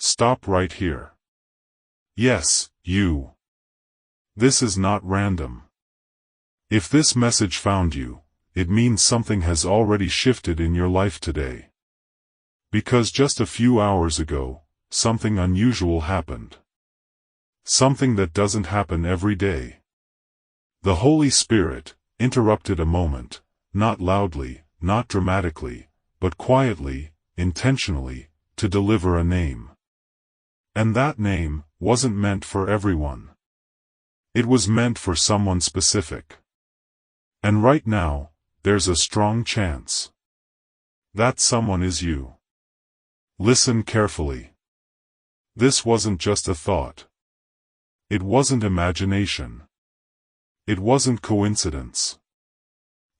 stop right here. Yes, you. This is not random. If this message found you, it means something has already shifted in your life today. Because just a few hours ago, something unusual happened. Something that doesn't happen every day. The Holy Spirit interrupted a moment, not loudly, not dramatically, but quietly, intentionally, to deliver a name. And that name wasn't meant for everyone. It was meant for someone specific. And right now, there's a strong chance that someone is you. Listen carefully. This wasn't just a thought. It wasn't imagination. It wasn't coincidence.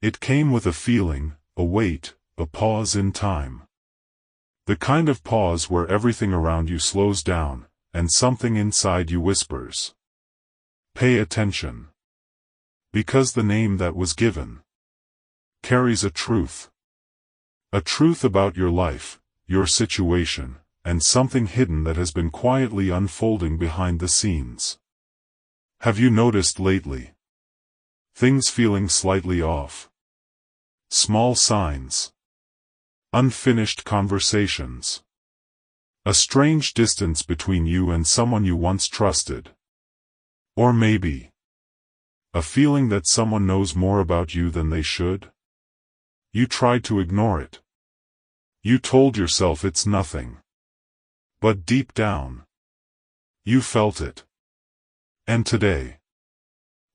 It came with a feeling, a weight, a pause in time. The kind of pause where everything around you slows down, and something inside you whispers. Pay attention. Because the name that was given carries a truth. A truth about your life, your situation, and something hidden that has been quietly unfolding behind the scenes. Have you noticed lately things feeling slightly off? Small signs. Unfinished conversations. A strange distance between you and someone you once trusted. Or maybe a feeling that someone knows more about you than they should. You tried to ignore it. You told yourself it's nothing. But deep down, you felt it. And today,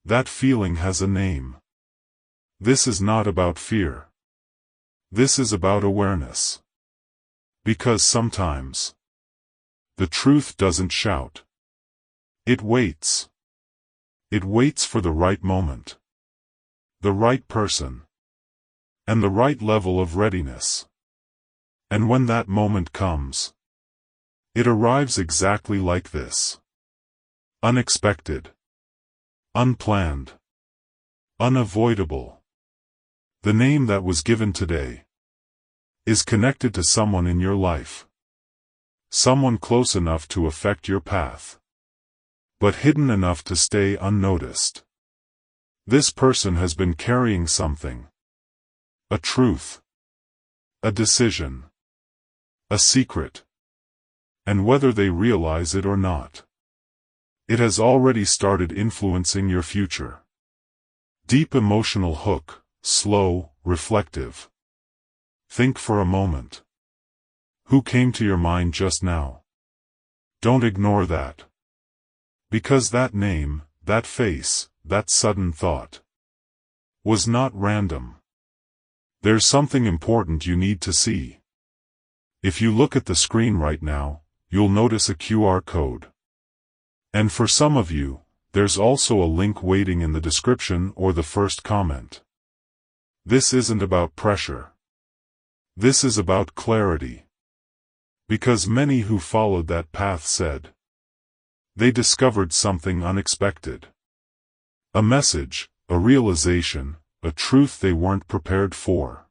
that feeling has a name. This is not about fear. This is about awareness. Because sometimes, the truth doesn't shout. It waits. It waits for the right moment, the right person, and the right level of readiness. And when that moment comes, it arrives exactly like this. Unexpected. Unplanned. Unavoidable. The name that was given today is connected to someone in your life. Someone close enough to affect your path, but hidden enough to stay unnoticed. This person has been carrying something. A truth. A decision. A secret. And whether they realize it or not, it has already started influencing your future. Deep emotional hook, slow, reflective. Think for a moment. Who came to your mind just now? Don't ignore that. Because that name, that face, that sudden thought was not random. There's something important you need to see. If you look at the screen right now, you'll notice a QR code. And for some of you, there's also a link waiting in the description or the first comment. This isn't about pressure. This is about clarity. Because many who followed that path said they discovered something unexpected. A message, a realization, a truth they weren't prepared for.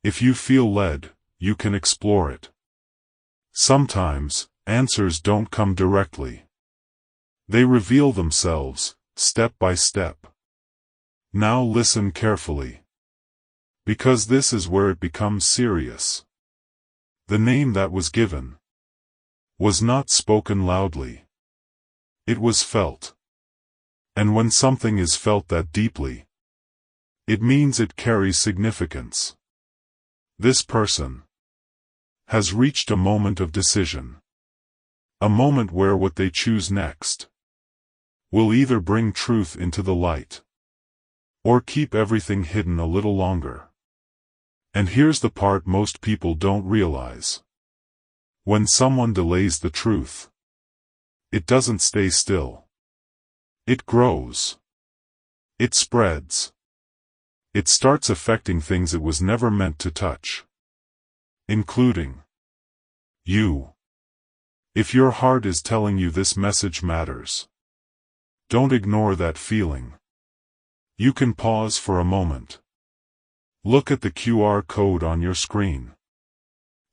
If you feel led, you can explore it. Sometimes, answers don't come directly. They reveal themselves, step by step. Now listen carefully. Because this is where it becomes serious. The name that was given was not spoken loudly. It was felt. And when something is felt that deeply, it means it carries significance. This person has reached a moment of decision. A moment where what they choose next will either bring truth into the light or keep everything hidden a little longer. And here's the part most people don't realize. When someone delays the truth, it doesn't stay still. It grows. It spreads. It starts affecting things it was never meant to touch. Including you. If your heart is telling you this message matters, don't ignore that feeling. You can pause for a moment. Look at the QR code on your screen.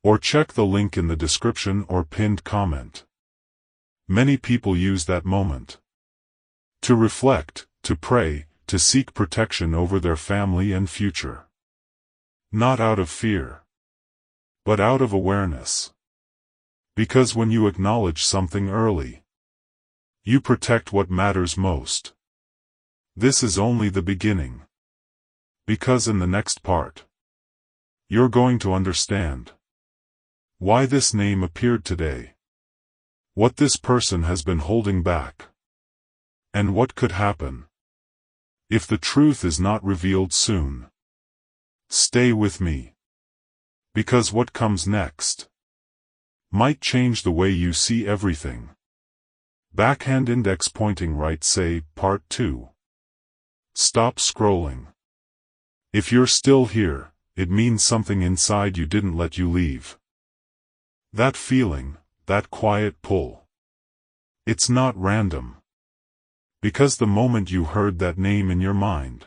Or check the link in the description or pinned comment. Many people use that moment to reflect, to pray, to seek protection over their family and future. Not out of fear, but out of awareness. Because when you acknowledge something early, you protect what matters most. This is only the beginning. Because in the next part, you're going to understand why this name appeared today, what this person has been holding back, and what could happen if the truth is not revealed soon. Stay with me, because what comes next might change the way you see everything. Backhand index pointing right. Say, Part 2. Stop scrolling. If you're still here, it means something inside you didn't let you leave. That feeling, that quiet pull. It's not random. Because the moment you heard that name in your mind,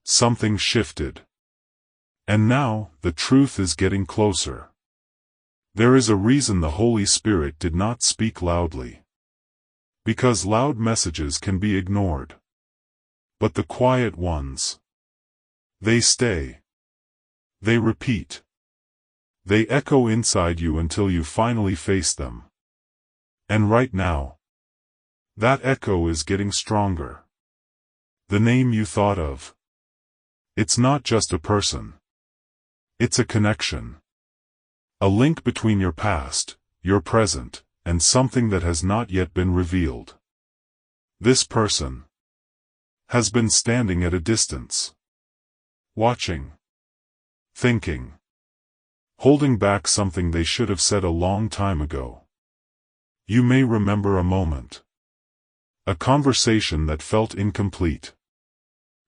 something shifted. And now, the truth is getting closer. There is a reason the Holy Spirit did not speak loudly. Because loud messages can be ignored. But the quiet ones, they stay. They repeat. They echo inside you until you finally face them. And right now, that echo is getting stronger. The name you thought of. It's not just a person. It's a connection. A link between your past, your present, and something that has not yet been revealed. This person has been standing at a distance, watching, thinking, holding back something they should have said a long time ago. You may remember a moment, a conversation that felt incomplete,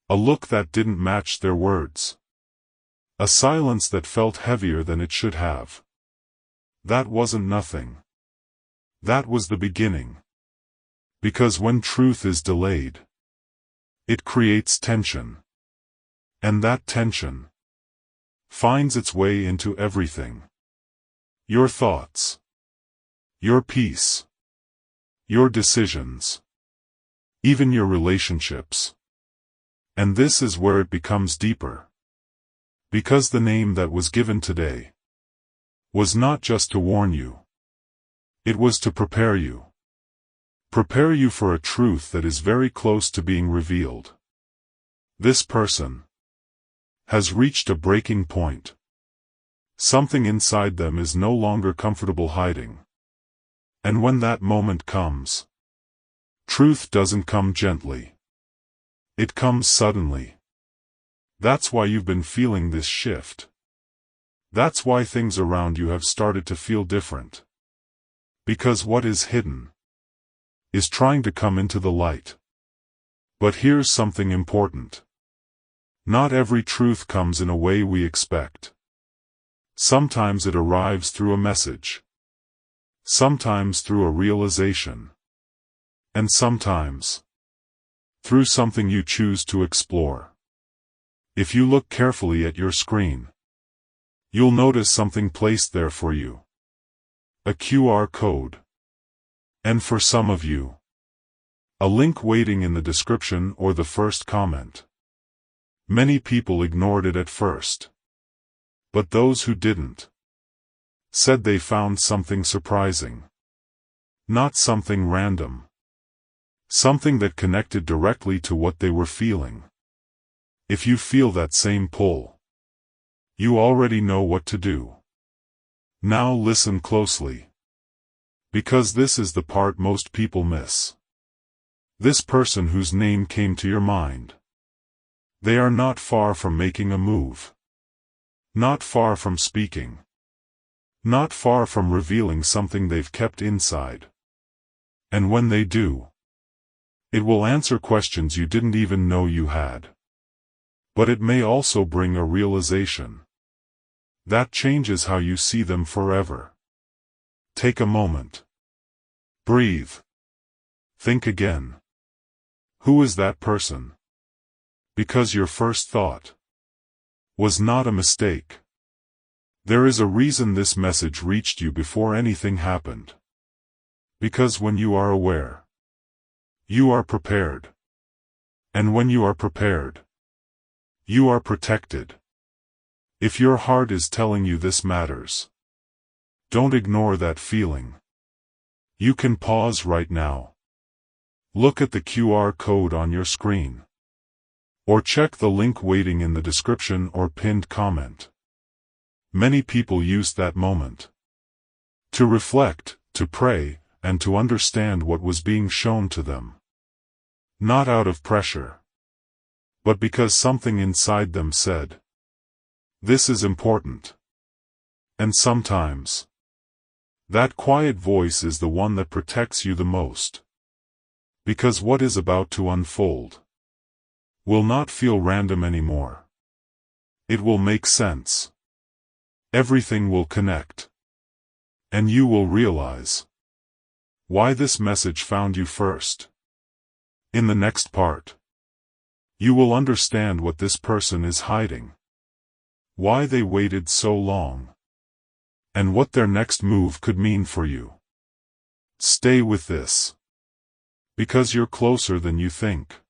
a look that didn't match their words, a silence that felt heavier than it should have. That wasn't nothing. That was the beginning. Because when truth is delayed, it creates tension. And that tension finds its way into everything. Your thoughts, your peace, your decisions, even your relationships. And this is where it becomes deeper. Because the name that was given today was not just to warn you. It was to prepare you. Prepare you for a truth that is very close to being revealed. This person has reached a breaking point. Something inside them is no longer comfortable hiding. And when that moment comes, truth doesn't come gently. It comes suddenly. That's why you've been feeling this shift. That's why things around you have started to feel different. Because what is hidden is trying to come into the light. But here's something important. Not every truth comes in a way we expect. Sometimes it arrives through a message. Sometimes through a realization. And sometimes through something you choose to explore. If you look carefully at your screen, you'll notice something placed there for you. A QR code. And for some of you, a link waiting in the description or the first comment. Many people ignored it at first. But those who didn't said they found something surprising. Not something random. Something that connected directly to what they were feeling. If you feel that same pull, you already know what to do. Now listen closely. Because this is the part most people miss. This person whose name came to your mind. They are not far from making a move. Not far from speaking. Not far from revealing something they've kept inside. And when they do, it will answer questions you didn't even know you had. But it may also bring a realization that changes how you see them forever. Take a moment. Breathe. Think again. Who is that person? Because your first thought was not a mistake. There is a reason this message reached you before anything happened. Because when you are aware, you are prepared. And when you are prepared, you are protected. If your heart is telling you this matters, don't ignore that feeling. You can pause right now. Look at the QR code on your screen. Or check the link waiting in the description or pinned comment. Many people use that moment to reflect, to pray, and to understand what was being shown to them. Not out of pressure, but because something inside them said, "This is important." And sometimes, that quiet voice is the one that protects you the most. Because what is about to unfold will not feel random anymore. It will make sense. Everything will connect. And you will realize why this message found you first. In the next part, you will understand what this person is hiding, why they waited so long, and what their next move could mean for you. Stay with this, because you're closer than you think.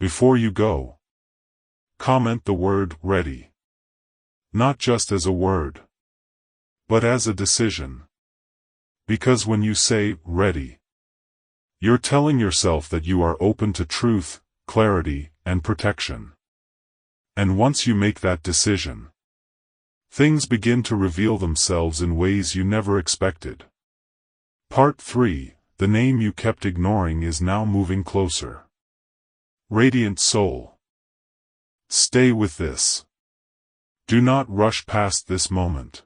Before you go, comment the word "ready." Not just as a word, but as a decision. Because when you say "ready," you're telling yourself that you are open to truth, clarity, and protection. And once you make that decision, things begin to reveal themselves in ways you never expected. Part 3, the name you kept ignoring is now moving closer. Radiant Soul. Stay with this. Do not rush past this moment.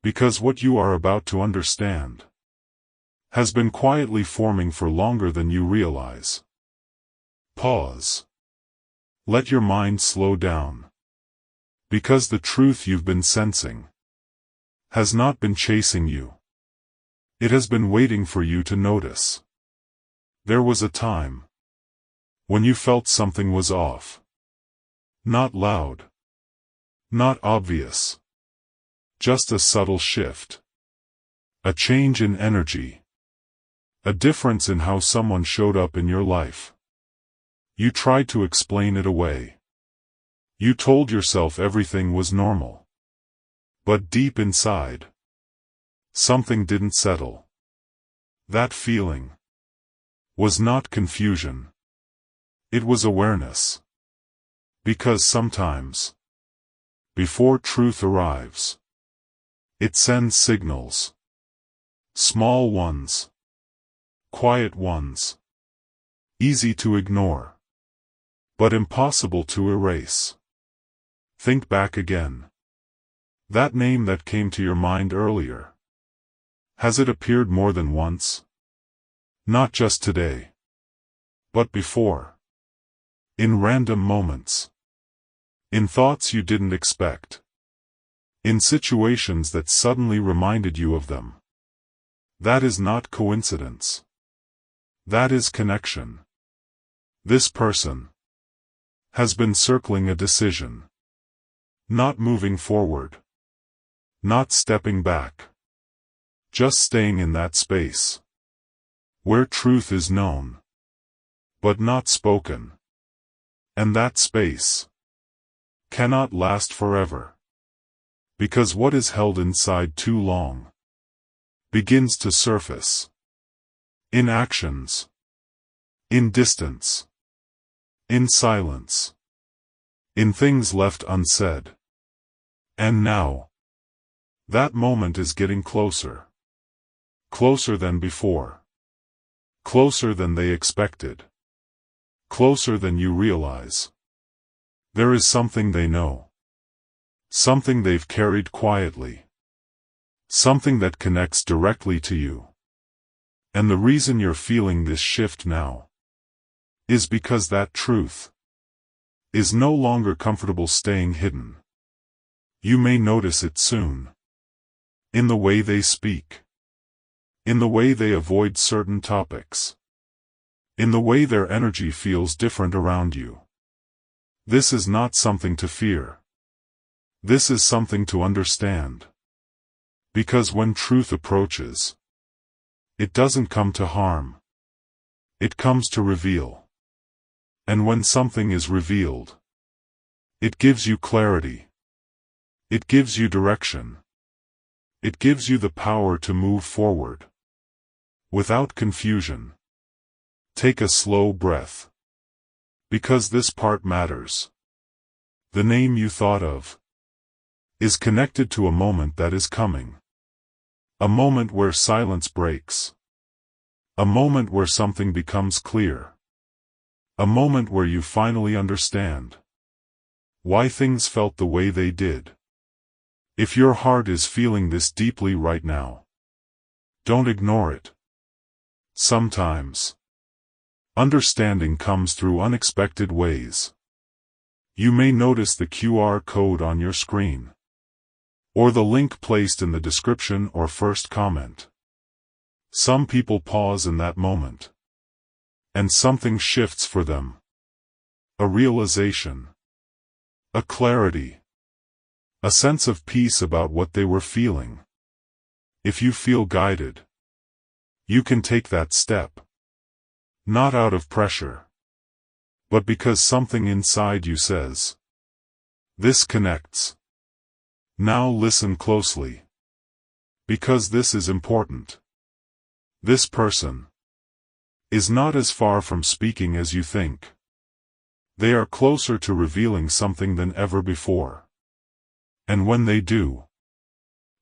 Because what you are about to understand has been quietly forming for longer than you realize. Pause. Let your mind slow down. Because the truth you've been sensing has not been chasing you. It has been waiting for you to notice. There was a time when you felt something was off. Not loud. Not obvious. Just a subtle shift. A change in energy. A difference in how someone showed up in your life. You tried to explain it away. You told yourself everything was normal. But deep inside, something didn't settle. That feeling was not confusion. It was awareness. Because sometimes, before truth arrives, it sends signals. Small ones. Quiet ones. Easy to ignore. But impossible to erase. Think back again. That name that came to your mind earlier. Has it appeared more than once? Not just today. But before. In random moments. In thoughts you didn't expect. In situations that suddenly reminded you of them. That is not coincidence. That is connection. This person has been circling a decision. Not moving forward. Not stepping back. Just staying in that space. Where truth is known. But not spoken. And that space cannot last forever. Because what is held inside too long begins to surface. In actions. In distance. In silence. In things left unsaid. And now, that moment is getting closer. Closer than before. Closer than they expected. Closer than you realize. There is something they know. Something they've carried quietly. Something that connects directly to you. And the reason you're feeling this shift now is because that truth is no longer comfortable staying hidden. You may notice it soon. In the way they speak. In the way they avoid certain topics. In the way their energy feels different around you. This is not something to fear. This is something to understand. Because when truth approaches, it doesn't come to harm. It comes to reveal. And when something is revealed, it gives you clarity. It gives you direction. It gives you the power to move forward. Without confusion. Take a slow breath. Because this part matters. The name you thought of is connected to a moment that is coming. A moment where silence breaks. A moment where something becomes clear. A moment where you finally understand why things felt the way they did. If your heart is feeling this deeply right now, don't ignore it. Sometimes, understanding comes through unexpected ways. You may notice the QR code on your screen, or the link placed in the description or first comment. Some people pause in that moment, and something shifts for them. A realization, a clarity, a sense of peace about what they were feeling. If you feel guided, you can take that step. Not out of pressure, but because something inside you says, this connects. Now listen closely. Because this is important. This person is not as far from speaking as you think. They are closer to revealing something than ever before. And when they do,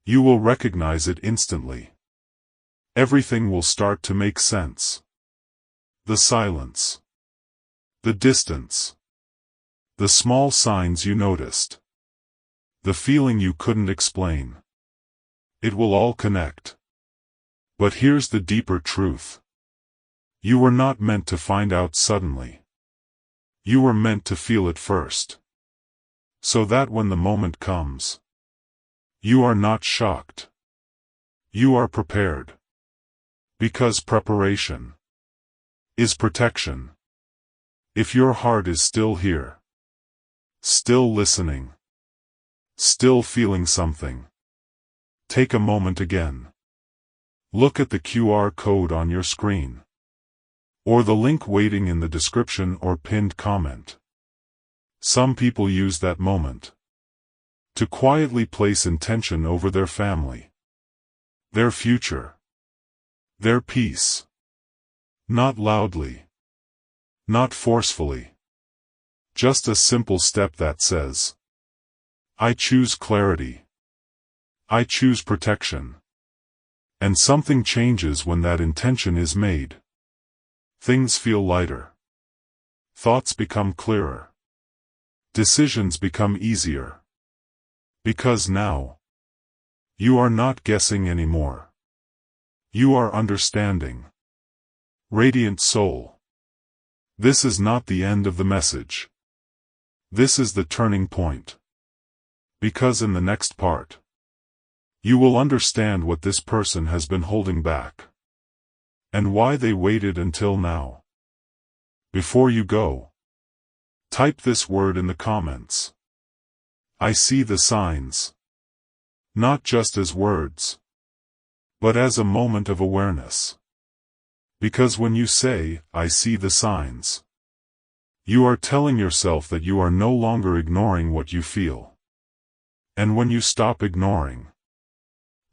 you will recognize it instantly. Everything will start to make sense. The silence. The distance. The small signs you noticed. The feeling you couldn't explain. It will all connect. But here's the deeper truth. You were not meant to find out suddenly. You were meant to feel it first. So that when the moment comes, you are not shocked. You are prepared. Because preparation is protection. If your heart is still here, still listening, still feeling something, take a moment again. Look at the QR code on your screen, or the link waiting in the description or pinned comment. Some people use that moment to quietly place intention over their family, their future, their peace. Not loudly, not forcefully. Just a simple step that says, I choose clarity. I choose protection. And something changes when that intention is made. Things feel lighter. Thoughts become clearer. Decisions become easier. Because now, you are not guessing anymore. You are understanding. Radiant soul. This is not the end of the message. This is the turning point. Because in the next part, you will understand what this person has been holding back. And why they waited until now. Before you go, type this word in the comments. I see the signs. Not just as words, but as a moment of awareness. Because when you say, I see the signs, you are telling yourself that you are no longer ignoring what you feel. And when you stop ignoring,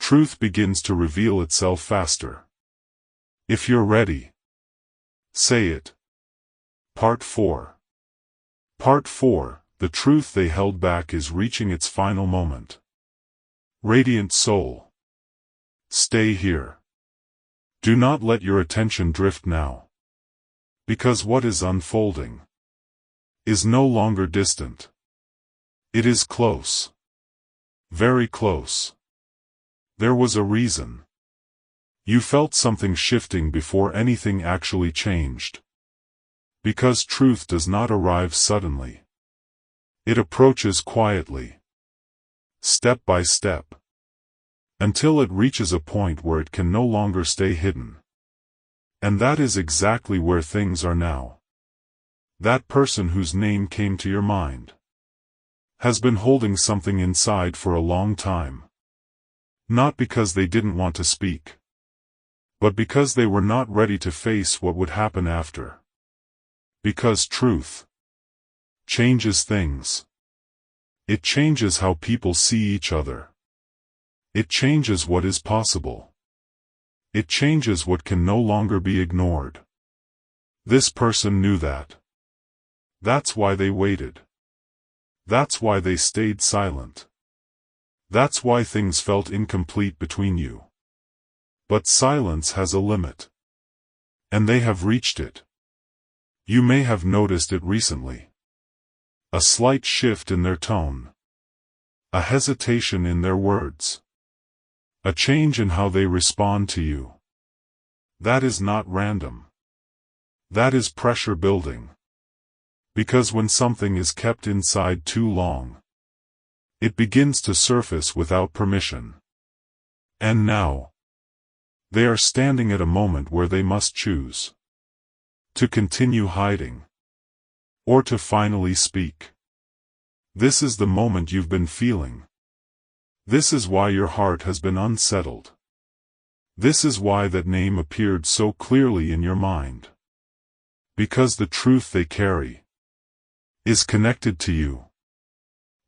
truth begins to reveal itself faster. If you're ready, say it. Part 4. Part 4, the truth they held back is reaching its final moment. Radiant soul. Stay here. Do not let your attention drift now. Because what is unfolding is no longer distant. It is close. Very close. There was a reason. You felt something shifting before anything actually changed. Because truth does not arrive suddenly. It approaches quietly. Step by step. Until it reaches a point where it can no longer stay hidden. And that is exactly where things are now. That person whose name came to your mind. has been holding something inside for a long time. Not because they didn't want to speak, but because they were not ready to face what would happen after. Because truth changes things. It changes how people see each other. It changes what is possible. It changes what can no longer be ignored. This person knew that. That's why they waited. That's why they stayed silent. That's why things felt incomplete between you. But silence has a limit. And they have reached it. You may have noticed it recently. A slight shift in their tone. A hesitation in their words. A change in how they respond to you. That is not random. That is pressure building. Because when something is kept inside too long, it begins to surface without permission. And now, they are standing at a moment where they must choose. To continue hiding. Or to finally speak. This is the moment you've been feeling. This is why your heart has been unsettled. This is why that name appeared so clearly in your mind. Because the truth they carry is connected to you.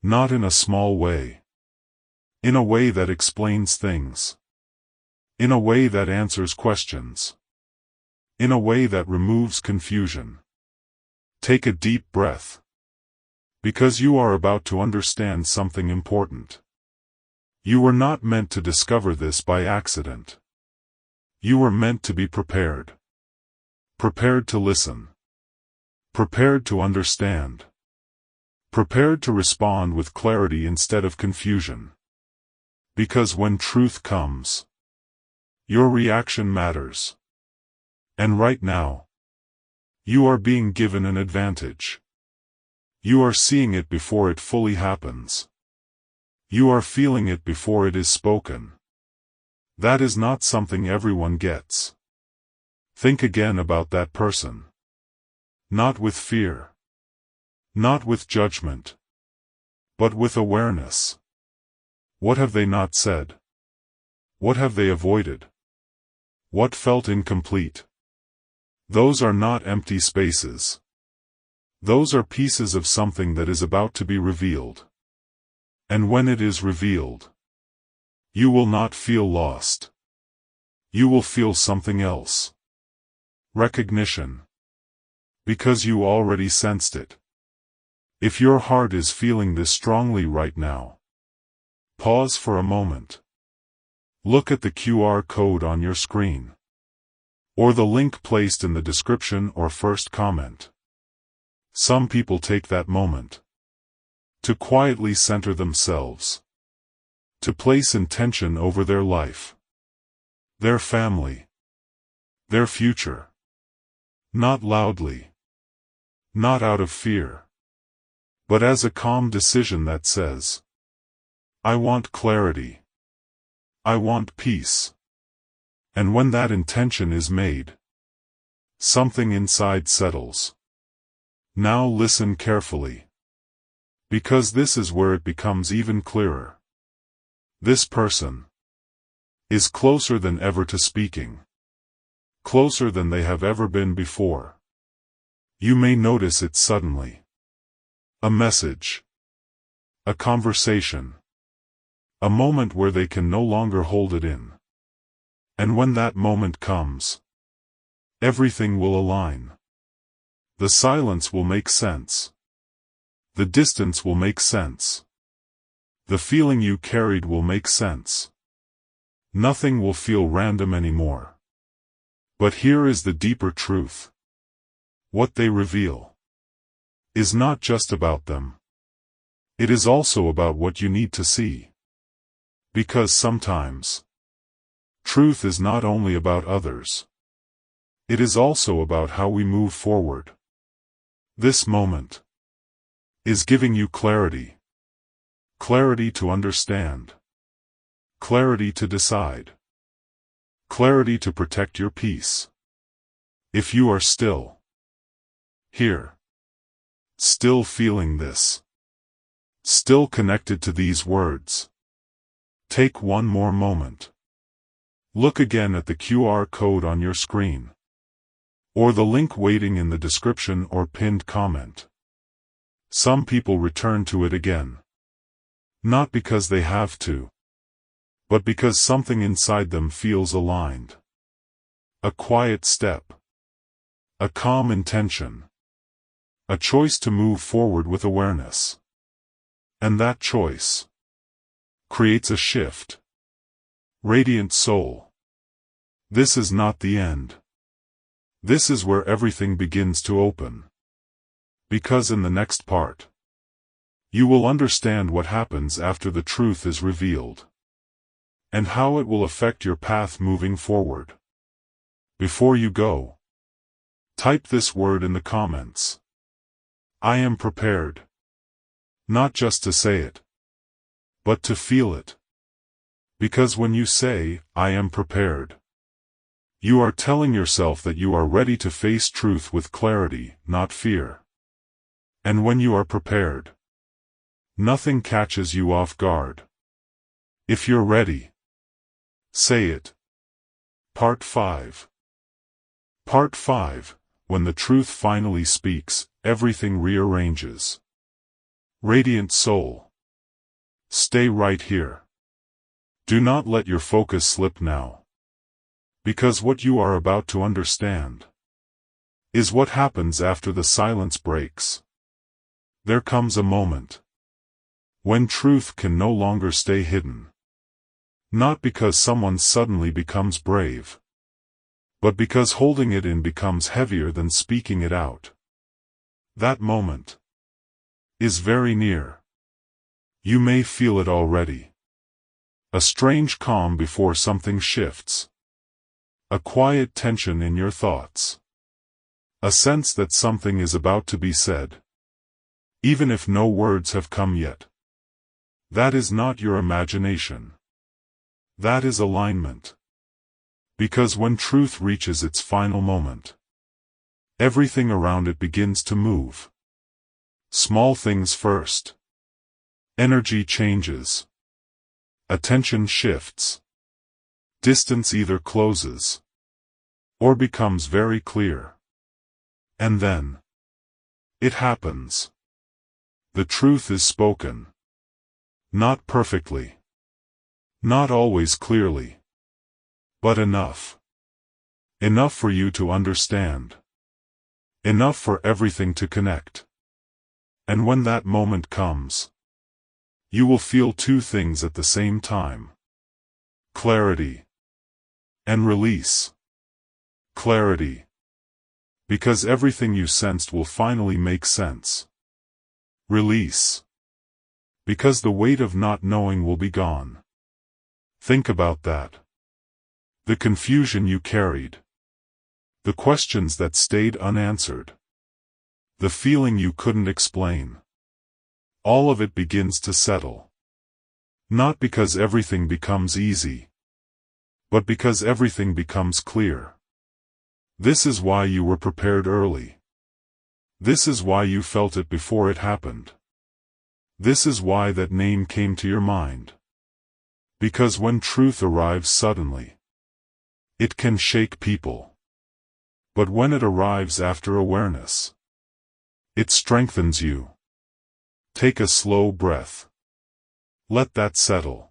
Not in a small way. In a way that explains things. In a way that answers questions. In a way that removes confusion. Take a deep breath. Because you are about to understand something important. You were not meant to discover this by accident. You were meant to be prepared. Prepared to listen. Prepared to understand. Prepared to respond with clarity instead of confusion. Because when truth comes, your reaction matters. And right now, you are being given an advantage. You are seeing it before it fully happens. You are feeling it before it is spoken. That is not something everyone gets. Think again about that person. Not with fear. Not with judgment. But with awareness. What have they not said? What have they avoided? What felt incomplete? Those are not empty spaces. Those are pieces of something that is about to be revealed. And when it is revealed, you will not feel lost. You will feel something else. Recognition. Because you already sensed it. If your heart is feeling this strongly right now, pause for a moment. Look at the QR code on your screen. Or the link placed in the description or first comment. Some people take that moment to quietly center themselves. To place intention over their life. Their family. Their future. Not loudly. Not out of fear. But as a calm decision that says, I want clarity. I want peace. And when that intention is made, something inside settles. Now listen carefully. Because this is where it becomes even clearer. This person is closer than ever to speaking. Closer than they have ever been before. You may notice it suddenly. A message. A conversation. A moment where they can no longer hold it in. And when that moment comes, everything will align. The silence will make sense. The distance will make sense. The feeling you carried will make sense. Nothing will feel random anymore. But here is the deeper truth. What they reveal is not just about them. It is also about what you need to see. Because sometimes, truth is not only about others. It is also about how we move forward. This moment is giving you clarity. Clarity to understand. Clarity to decide. Clarity to protect your peace. If you are still here, still feeling this, still connected to these words. Take one more moment. Look again at the QR code on your screen, or the link waiting in the description or pinned comment. Some people return to it again, not because they have to, but because something inside them feels aligned. A quiet step, a calm intention, a choice to move forward with awareness. And that choice creates a shift. Radiant soul. This is not the end. This is where everything begins to open. Because in the next part, you will understand what happens after the truth is revealed, and how it will affect your path moving forward. Before you go, type this word in the comments. I am prepared. Not just to say it, but to feel it. Because when you say, I am prepared, you are telling yourself that you are ready to face truth with clarity, not fear. And when you are prepared, nothing catches you off guard. If you're ready, say it. Part 5. Part 5. When the truth finally speaks, everything rearranges. Radiant soul. Stay right here. Do not let your focus slip now. Because what you are about to understand is what happens after the silence breaks. There comes a moment when truth can no longer stay hidden. Not because someone suddenly becomes brave, but because holding it in becomes heavier than speaking it out. That moment is very near. You may feel it already. A strange calm before something shifts. A quiet tension in your thoughts. A sense that something is about to be said, even if no words have come yet. That is not your imagination. That is alignment. Because when truth reaches its final moment, everything around it begins to move. Small things first. Energy changes. Attention shifts. Distance either closes or becomes very clear. And then it happens. The truth is spoken. Not perfectly. Not always clearly. But enough. Enough for you to understand. Enough for everything to connect. And when that moment comes, you will feel two things at the same time. Clarity and release. Clarity, because everything you sensed will finally make sense. Release, because the weight of not knowing will be gone. Think about that. The confusion you carried. The questions that stayed unanswered. The feeling you couldn't explain. All of it begins to settle. Not because everything becomes easy, but because everything becomes clear. This is why you were prepared early. This is why you felt it before it happened. This is why that name came to your mind. Because when truth arrives suddenly, it can shake people. But when it arrives after awareness, it strengthens you. Take a slow breath. Let that settle.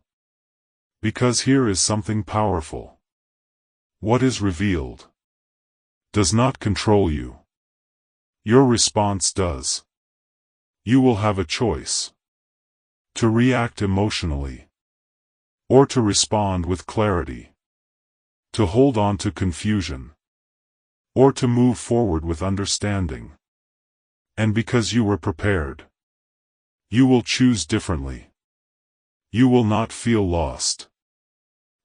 Because here is something powerful. What is revealed does not control you. Your response does. You will have a choice. To react emotionally, or to respond with clarity. To hold on to confusion, or to move forward with understanding. And because you were prepared, you will choose differently. You will not feel lost.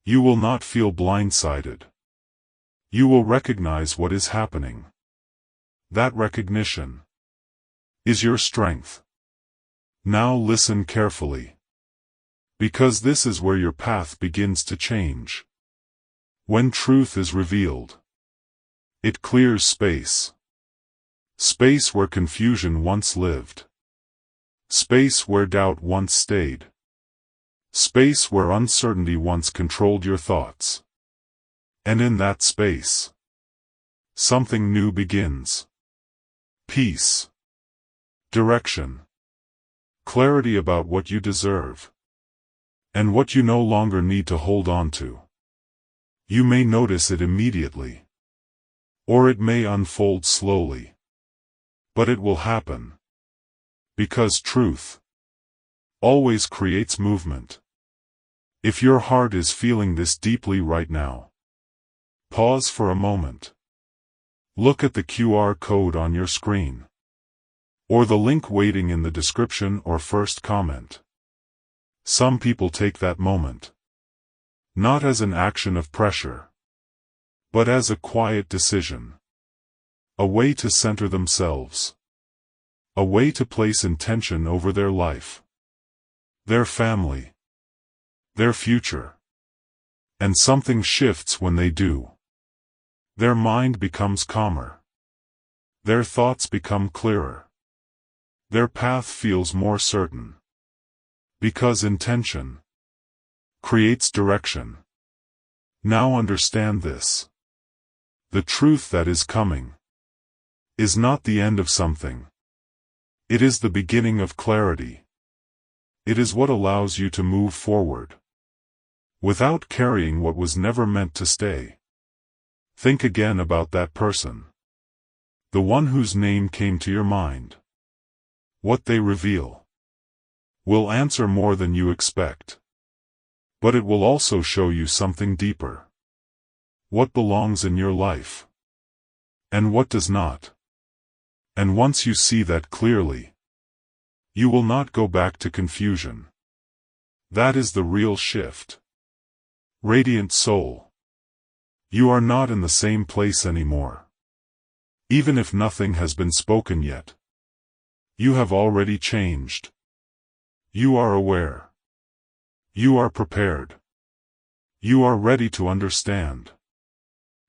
You will not feel blindsided. You will recognize what is happening. That recognition is your strength. Now listen carefully. Because this is where your path begins to change. When truth is revealed, it clears space. Space where confusion once lived. Space where doubt once stayed. Space where uncertainty once controlled your thoughts. And in that space, something new begins. Peace. Direction. Clarity about what you deserve. And what you no longer need to hold on to. You may notice it immediately. Or it may unfold slowly. But it will happen. Because truth always creates movement. If your heart is feeling this deeply right now, pause for a moment. Look at the QR code on your screen. Or the link waiting in the description or first comment. Some people take that moment, not as an action of pressure, but as a quiet decision. A way to center themselves. A way to place intention over their life, their family, their future. And something shifts when they do. Their mind becomes calmer. Their thoughts become clearer. Their path feels more certain. Because intention creates direction. Now understand this. The truth that is coming is not the end of something. It is the beginning of clarity. It is what allows you to move forward, without carrying what was never meant to stay. Think again about that person. The one whose name came to your mind. What they reveal will answer more than you expect. But it will also show you something deeper. What belongs in your life, and what does not. And once you see that clearly, you will not go back to confusion. That is the real shift. Radiant soul. You are not in the same place anymore. Even if nothing has been spoken yet. You have already changed. You are aware. You are prepared. You are ready to understand.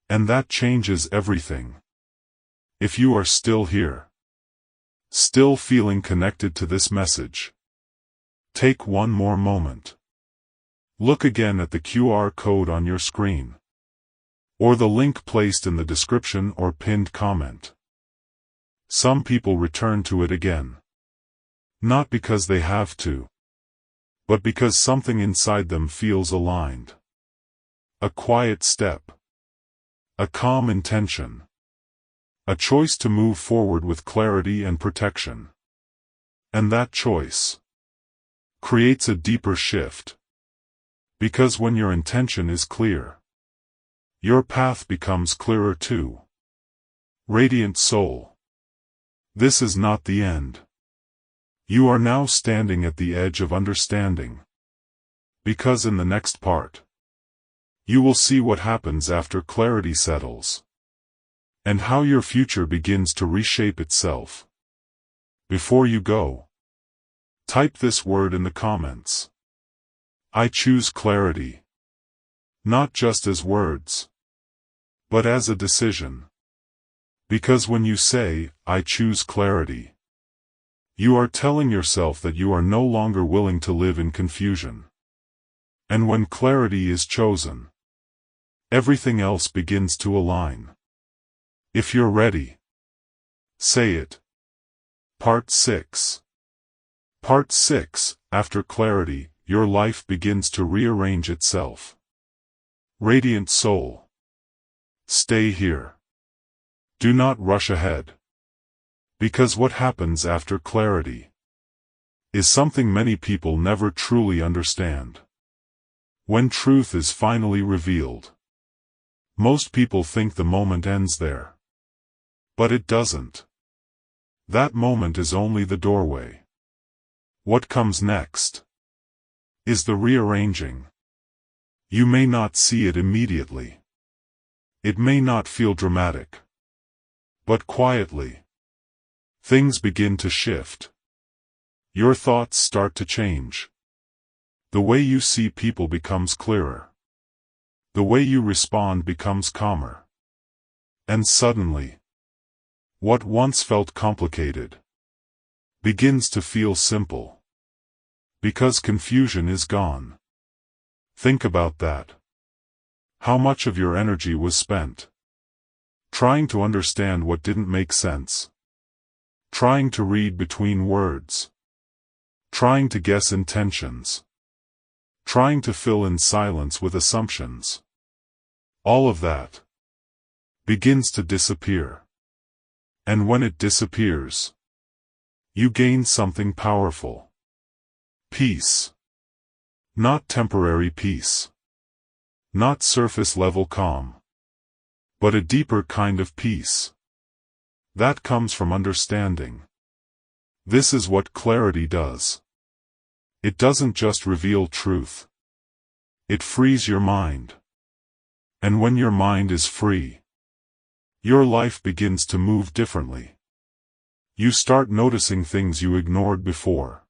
And that changes everything. If you are still here, still feeling connected to this message, take one more moment. Look again at the QR code on your screen, or the link placed in the description or pinned comment. Some people return to it again. Not because they have to, but because something inside them feels aligned. A quiet step. A calm intention. A choice to move forward with clarity and protection. And that choice creates a deeper shift. Because when your intention is clear, your path becomes clearer too. Radiant soul. This is not the end. You are now standing at the edge of understanding. Because in the next part, you will see what happens after clarity settles. And how your future begins to reshape itself. Before you go, type this word in the comments. I choose clarity. Not just as words, but as a decision. Because when you say, I choose clarity, you are telling yourself that you are no longer willing to live in confusion. And when clarity is chosen, everything else begins to align. If you're ready, say it. Part 6. Part 6. After clarity, your life begins to rearrange itself. Radiant soul. Stay here. Do not rush ahead. Because what happens after clarity is something many people never truly understand. When truth is finally revealed, most people think the moment ends there. But it doesn't. That moment is only the doorway. What comes next is the rearranging. You may not see it immediately. It may not feel dramatic. But quietly, things begin to shift. Your thoughts start to change. The way you see people becomes clearer. The way you respond becomes calmer. And suddenly, what once felt complicated begins to feel simple. Because confusion is gone. Think about that. How much of your energy was spent trying to understand what didn't make sense? Trying to read between words. Trying to guess intentions. Trying to fill in silence with assumptions. All of that begins to disappear. And when it disappears, you gain something powerful. Peace. Not temporary peace. Not surface-level calm. But a deeper kind of peace. That comes from understanding. This is what clarity does. It doesn't just reveal truth. It frees your mind. And when your mind is free, your life begins to move differently. You start noticing things you ignored before.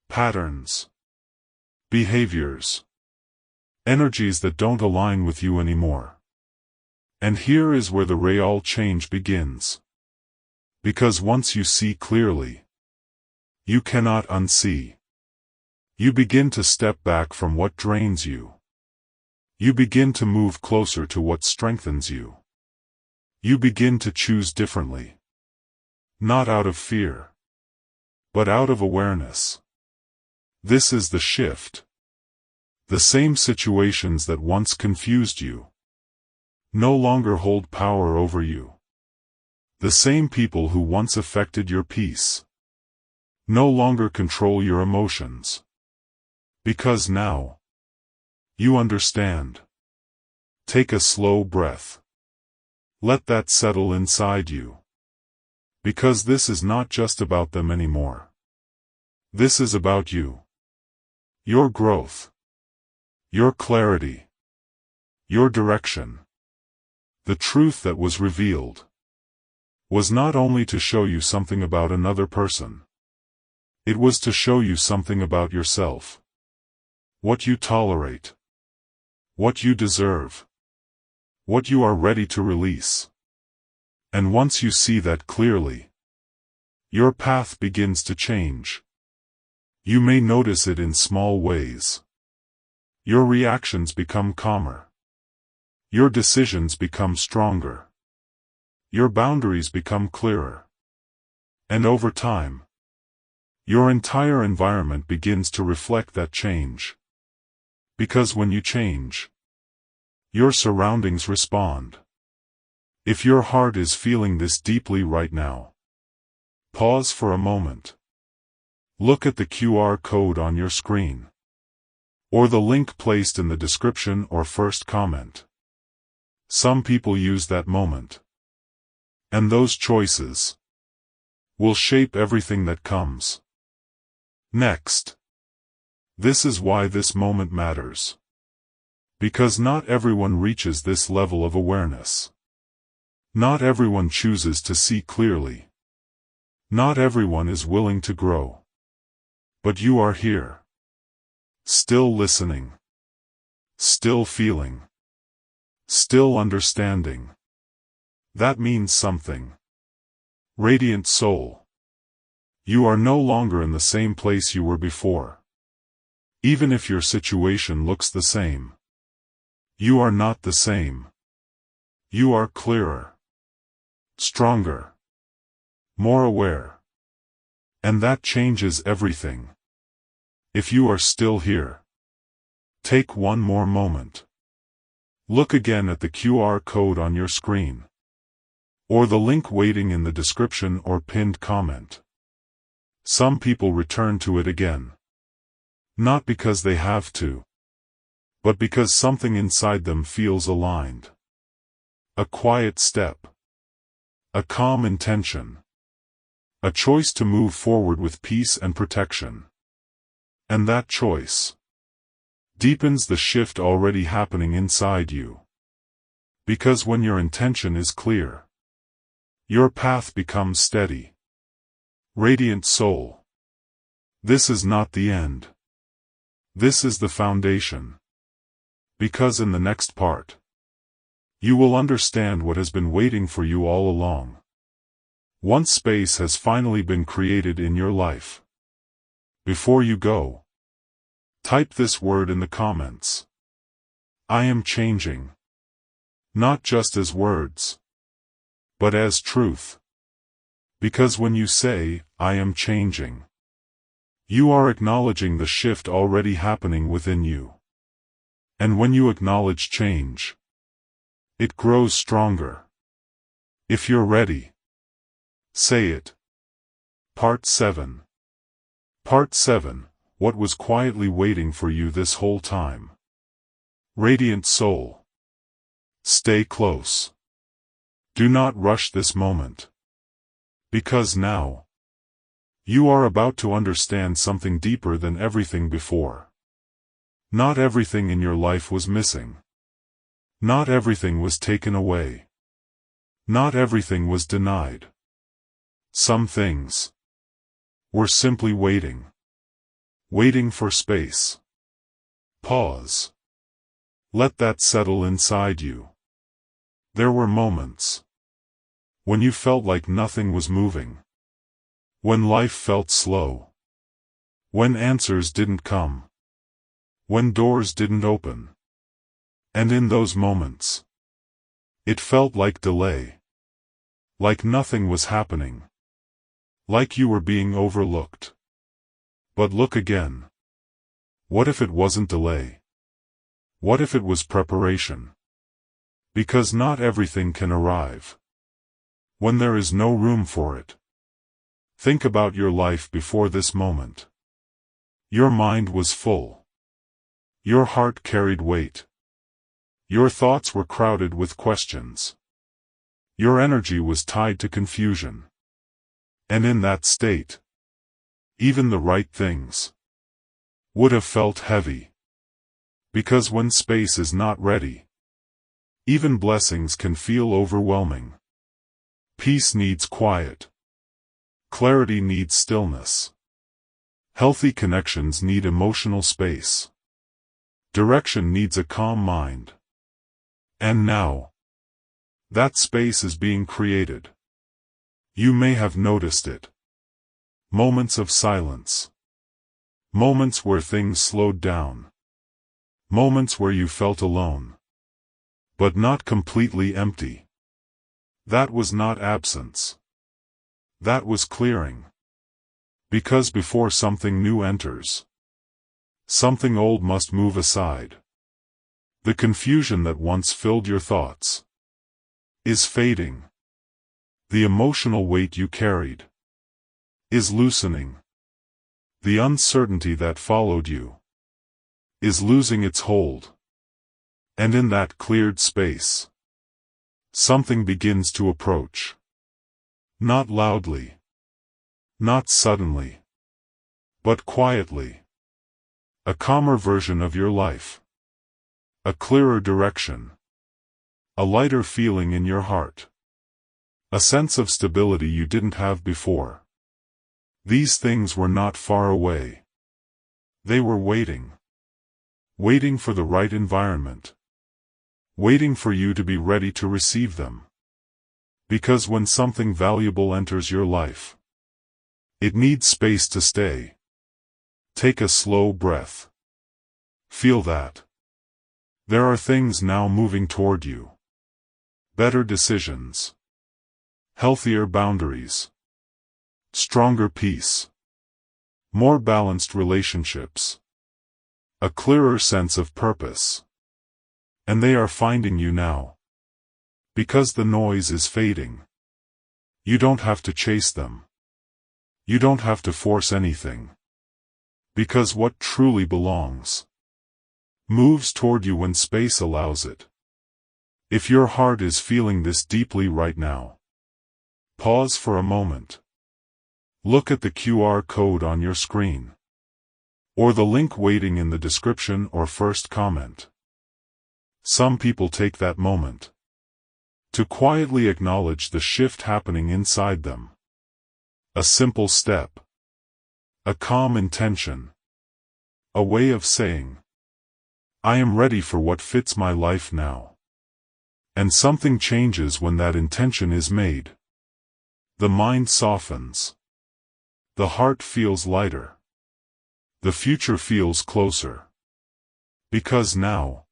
Patterns. Behaviors. Energies that don't align with you anymore. And here is where the real change begins. Because once you see clearly, you cannot unsee. You begin to step back from what drains you. You begin to move closer to what strengthens you. You begin to choose differently. Not out of fear, but out of awareness. This is the shift. The same situations that once confused you no longer hold power over you. The same people who once affected your peace no longer control your emotions. Because now, you understand. Take a slow breath. Let that settle inside you. Because this is not just about them anymore. This is about you. Your growth. Your clarity. Your direction. The truth that was revealed was not only to show you something about another person. It was to show you something about yourself. What you tolerate. What you deserve. What you are ready to release. And once you see that clearly, your path begins to change. You may notice it in small ways. Your reactions become calmer. Your decisions become stronger. Your boundaries become clearer. And over time, your entire environment begins to reflect that change. Because when you change, your surroundings respond. If your heart is feeling this deeply right now, pause for a moment. Look at the QR code on your screen, or the link placed in the description or first comment. Some people use that moment, and those choices will shape everything that comes next. This is why this moment matters. Because not everyone reaches this level of awareness. Not everyone chooses to see clearly. Not everyone is willing to grow. But you are here. Still listening. Still feeling. Still understanding. That means something. Radiant soul. You are no longer in the same place you were before. Even if your situation looks the same. You are not the same. You are clearer. Stronger. More aware. And that changes everything. If you are still here, take one more moment. Look again at the QR code on your screen, or the link waiting in the description or pinned comment. Some people return to it again. Not because they have to, but because something inside them feels aligned. A quiet step. A calm intention. A choice to move forward with peace and protection. And that choice deepens the shift already happening inside you. Because when your intention is clear, your path becomes steady. Radiant soul. This is not the end. This is the foundation. Because in the next part, you will understand what has been waiting for you all along. Once space has finally been created in your life. Before you go, type this word in the comments. I am changing. Not just as words, but as truth. Because when you say, I am changing, you are acknowledging the shift already happening within you. And when you acknowledge change, it grows stronger. If you're ready, say it. Part 7. Part 7. What was quietly waiting for you this whole time? Radiant soul. Stay close. Do not rush this moment. Because now, you are about to understand something deeper than everything before. Not everything in your life was missing. Not everything was taken away. Not everything was denied. Some things were simply waiting. Waiting for space. Pause. Let that settle inside you. There were moments when you felt like nothing was moving. When life felt slow. When answers didn't come. When doors didn't open. And in those moments, it felt like delay. Like nothing was happening. Like you were being overlooked. But look again. What if it wasn't delay? What if it was preparation? Because not everything can arrive when there is no room for it. Think about your life before this moment. Your mind was full. Your heart carried weight. Your thoughts were crowded with questions. Your energy was tied to confusion. And in that state, even the right things would have felt heavy. Because when space is not ready, even blessings can feel overwhelming. Peace needs quiet. Clarity needs stillness. Healthy connections need emotional space. Direction needs a calm mind. And now, that space is being created. You may have noticed it. Moments of silence. Moments where things slowed down. Moments where you felt alone. But not completely empty. That was not absence. That was clearing. Because before something new enters, something old must move aside. The confusion that once filled your thoughts is fading. The emotional weight you carried is loosening. The uncertainty that followed you is losing its hold. And in that cleared space, something begins to approach. Not loudly. Not suddenly. But quietly. A calmer version of your life. A clearer direction. A lighter feeling in your heart. A sense of stability you didn't have before. These things were not far away. They were waiting. Waiting for the right environment. Waiting for you to be ready to receive them. Because when something valuable enters your life, it needs space to stay. Take a slow breath. Feel that. There are things now moving toward you. Better decisions. Healthier boundaries. Stronger peace. More balanced relationships. A clearer sense of purpose. And they are finding you now. Because the noise is fading. You don't have to chase them. You don't have to force anything. Because what truly belongs moves toward you when space allows it. If your heart is feeling this deeply right now, pause for a moment. Look at the QR code on your screen. Or the link waiting in the description or first comment. Some people take that moment to quietly acknowledge the shift happening inside them. A simple step. A calm intention. A way of saying, I am ready for what fits my life now. And something changes when that intention is made. The mind softens. The heart feels lighter. The future feels closer. Because now,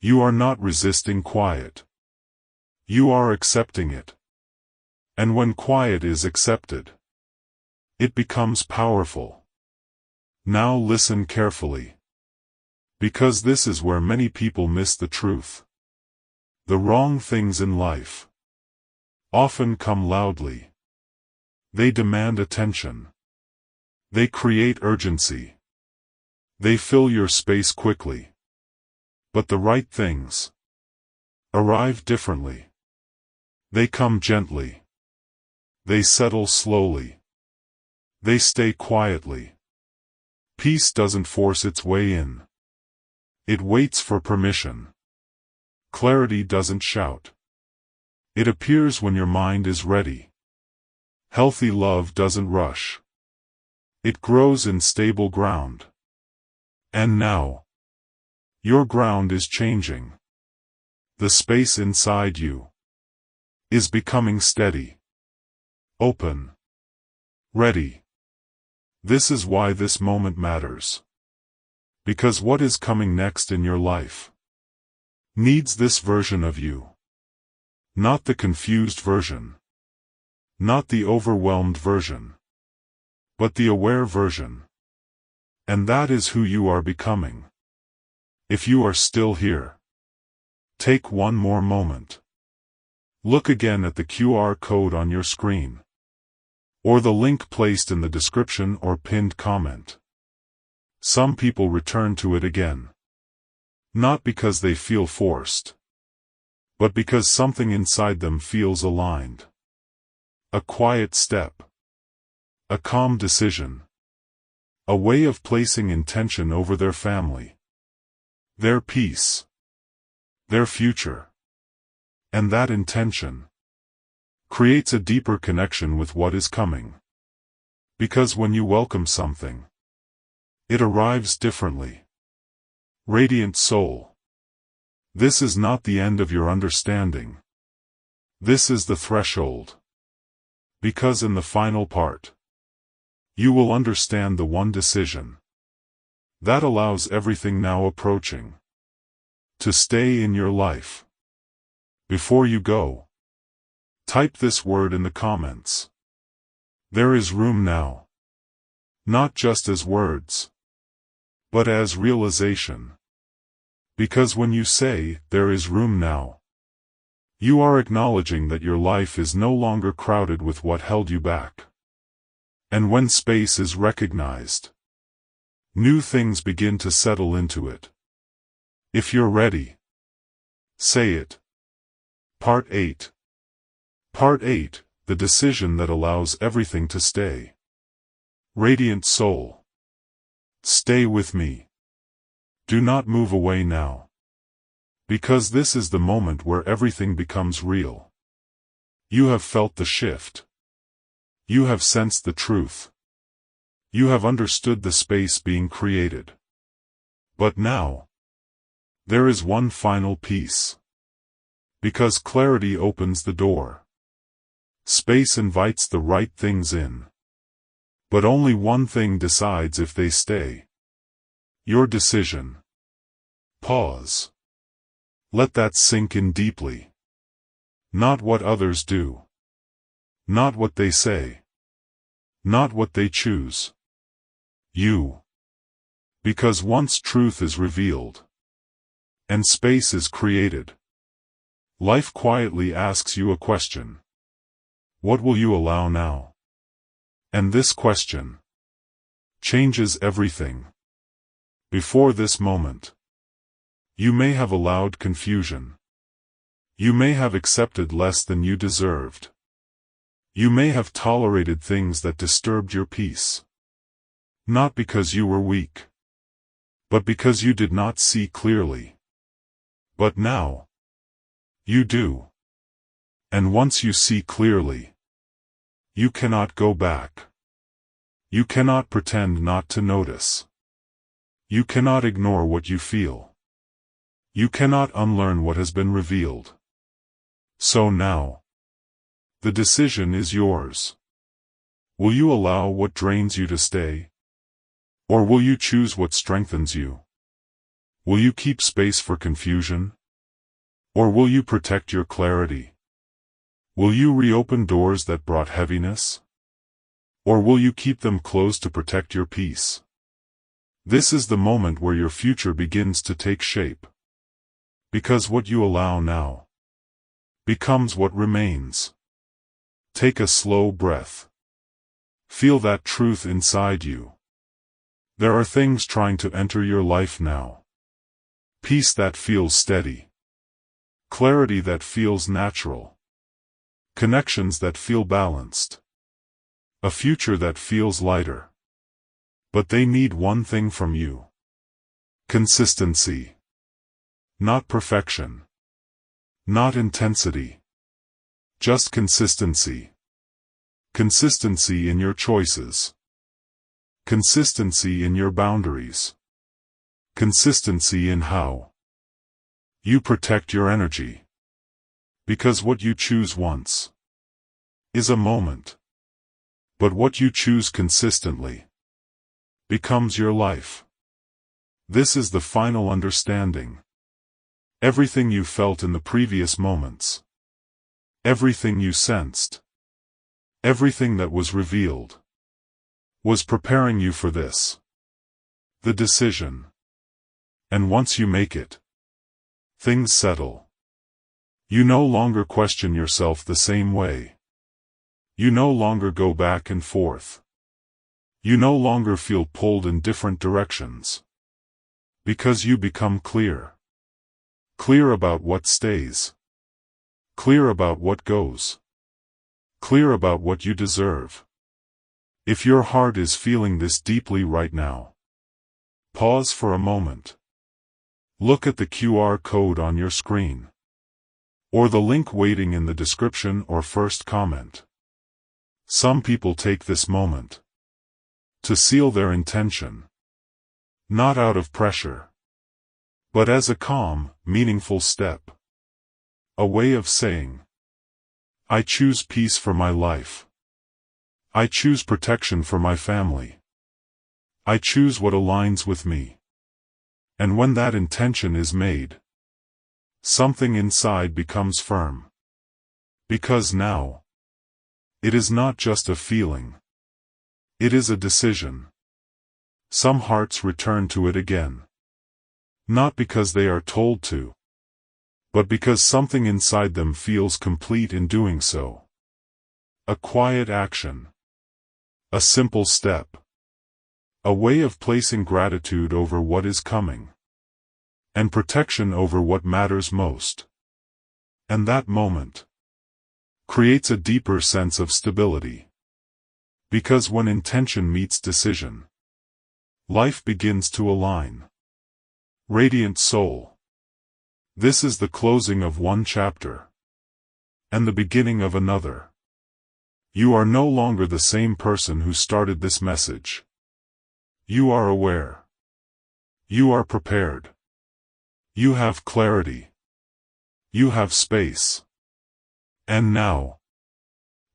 you are not resisting quiet. You are accepting it. And when quiet is accepted, it becomes powerful. Now listen carefully. Because this is where many people miss the truth. The wrong things in life often come loudly. They demand attention. They create urgency. They fill your space quickly. But the right things arrive differently. They come gently. They settle slowly. They stay quietly. Peace doesn't force its way in. It waits for permission. Clarity doesn't shout. It appears when your mind is ready. Healthy love doesn't rush. It grows in stable ground. And now, your ground is changing. The space inside you is becoming steady, open, ready. This is why this moment matters. Because what is coming next in your life needs this version of you. Not the confused version. Not the overwhelmed version. But the aware version. And that is who you are becoming. If you are still here, take one more moment. Look again at the QR code on your screen, or the link placed in the description or pinned comment. Some people return to it again. Not because they feel forced, but because something inside them feels aligned. A quiet step. A calm decision. A way of placing intention over their family. Their peace. Their future. And that intention creates a deeper connection with what is coming. Because when you welcome something, it arrives differently. Radiant soul. This is not the end of your understanding. This is the threshold. Because in the final part, you will understand the one decision that allows everything now approaching to stay in your life. Before you go, type this word in the comments. There is room now. Not just as words, but as realization. Because when you say, there is room now, you are acknowledging that your life is no longer crowded with what held you back. And when space is recognized, new things begin to settle into it. If you're ready, say it. Part 8. Part 8, the decision that allows everything to stay. Radiant soul. Stay with me. Do not move away now. Because this is the moment where everything becomes real. You have felt the shift. You have sensed the truth. You have understood the space being created. But now, there is one final piece. Because clarity opens the door. Space invites the right things in. But only one thing decides if they stay. Your decision. Pause. Let that sink in deeply. Not what others do. Not what they say. Not what they choose. You. Because once truth is revealed, and space is created, life quietly asks you a question. What will you allow now? And this question changes everything. Before this moment, you may have allowed confusion. You may have accepted less than you deserved. You may have tolerated things that disturbed your peace. Not because you were weak, but because you did not see clearly. But now, you do. And once you see clearly, you cannot go back. You cannot pretend not to notice. You cannot ignore what you feel. You cannot unlearn what has been revealed. So now, The decision is yours. Will you allow what drains you to stay? Or will you choose what strengthens you? Will you keep space for confusion? Or will you protect your clarity? Will you reopen doors that brought heaviness? Or will you keep them closed to protect your peace? This is the moment where your future begins to take shape. Because what you allow now becomes what remains. Take a slow breath. Feel that truth inside you. There are things trying to enter your life now. Peace that feels steady. Clarity that feels natural. Connections that feel balanced. A future that feels lighter. But they need one thing from you. Consistency. Not perfection. Not intensity. Just consistency. Consistency in your choices. Consistency in your boundaries. Consistency in how you protect your energy. Because what you choose once is a moment. But what you choose consistently becomes your life. This is the final understanding. Everything you felt in the previous moments. Everything you sensed. Everything that was revealed was preparing you for this. The decision. And once you make it, things settle. You no longer question yourself the same way. You no longer go back and forth. You no longer feel pulled in different directions. Because you become clear. Clear about what stays. Clear about what goes. Clear about what you deserve. If your heart is feeling this deeply right now, pause for a moment. Look at the QR code on your screen. Or the link waiting in the description or first comment. Some people take this moment to seal their intention. Not out of pressure, but as a calm, meaningful step. A way of saying, I choose peace for my life. I choose protection for my family. I choose what aligns with me. And when that intention is made, something inside becomes firm. Because now, it is not just a feeling. It is a decision. Some hearts return to it again. Not because they are told to, but because something inside them feels complete in doing so. A quiet action. A simple step. A way of placing gratitude over what is coming. And protection over what matters most. And that moment creates a deeper sense of stability. Because when intention meets decision, life begins to align. Radiant soul. This is the closing of one chapter. And the beginning of another. You are no longer the same person who started this message. You are aware. You are prepared. You have clarity. You have space. And now,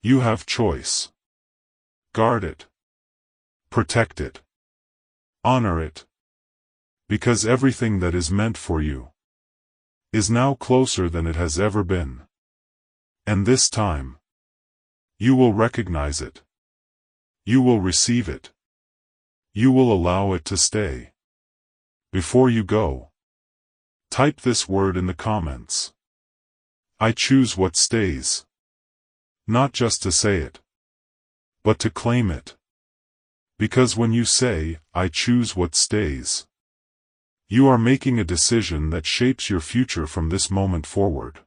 you have choice. Guard it. Protect it. Honor it. Because everything that is meant for you is now closer than it has ever been. And this time, you will recognize it. You will receive it. You will allow it to stay. Before you go, type this word in the comments. I choose what stays. Not just to say it, but to claim it. Because when you say, I choose what stays, you are making a decision that shapes your future from this moment forward.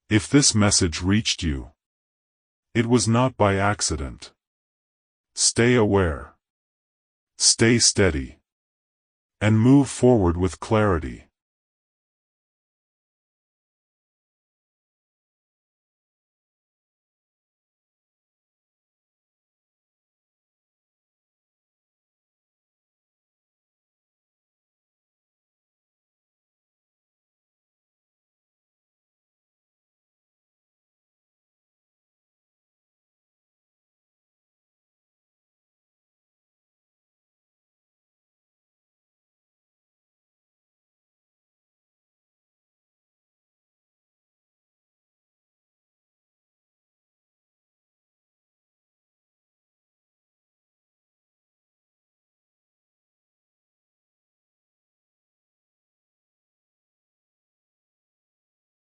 If this message reached you, it was not by accident. Stay aware. Stay steady. And move forward with clarity.